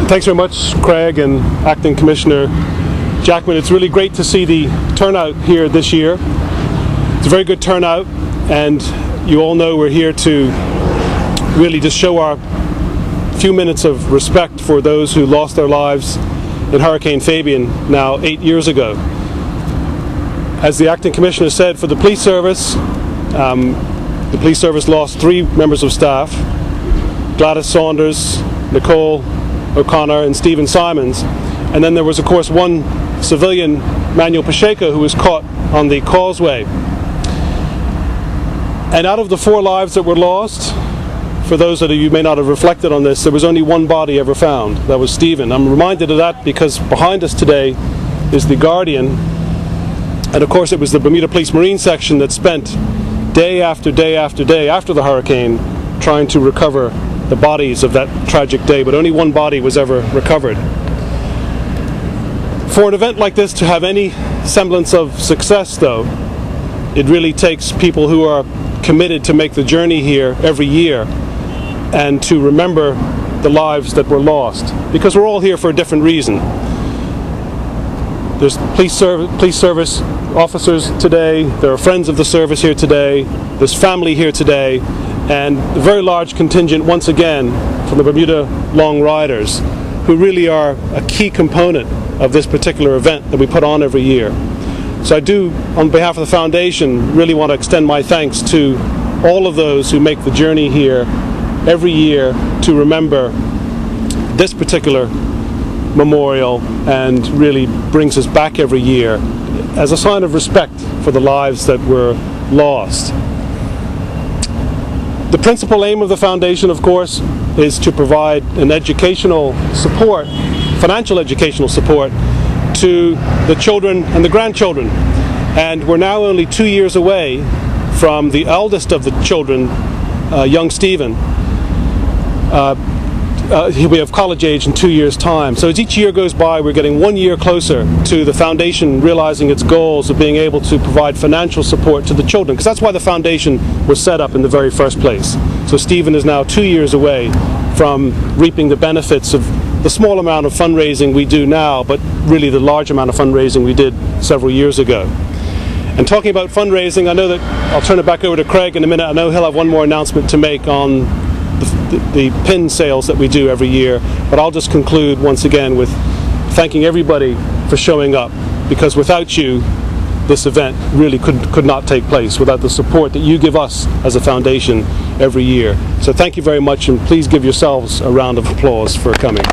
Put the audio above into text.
Thanks very much, Craig and Acting Commissioner Jackman. It's really great to see the turnout here this year. It's a very good turnout, and you all know we're here to really just show our few minutes of respect for those who lost their lives in Hurricane Fabian now 8 years ago. As the Acting Commissioner said, for the police service lost 3 members of staff: Gladys Saunders, Nicole O'Connor and Stephen Simons, and then there was of course one civilian, Manuel Pacheco, who was caught on the causeway. And out of the 4 lives that were lost, for those of you who may not have reflected on this, there was only one body ever found. That was Stephen. I'm reminded of that because behind us today is the Guardian, and of course it was the Bermuda Police Marine section that spent day after day after day after the hurricane trying to recover the bodies of that tragic day, but only one body was ever recovered. For an event like this to have any semblance of success, though, it really takes people who are committed to make the journey here every year and to remember the lives that were lost, because we're all here for a different reason. There's police service officers today, there are friends of the service here today, there's family here today, and a very large contingent once again from the Bermuda Long Riders, who really are a key component of this particular event that we put on every year. So I do, on behalf of the Foundation, really want to extend my thanks to all of those who make the journey here every year to remember this particular memorial, and really brings us back every year as a sign of respect for the lives that were lost. The principal aim of the Foundation, of course, is to provide an educational support, financial educational support, to the children and the grandchildren. And we're now only 2 years away from the eldest of the children, young Stephen. He'll be of college age in 2 years' time. So as each year goes by, we're getting 1 year closer to the Foundation realizing its goals of being able to provide financial support to the children, because that's why the Foundation was set up in the very first place. So Stephen is now 2 years away from reaping the benefits of the small amount of fundraising we do now, but really the large amount of fundraising we did several years ago. And talking about fundraising, I know that I'll turn it back over to Craig in a minute. I know he'll have one more announcement to make on the pin sales that we do every year, but I'll just conclude once again with thanking everybody for showing up, because without you this event really could not take place, without the support that you give us as a foundation every year. So thank you very much, and please give yourselves a round of applause for coming.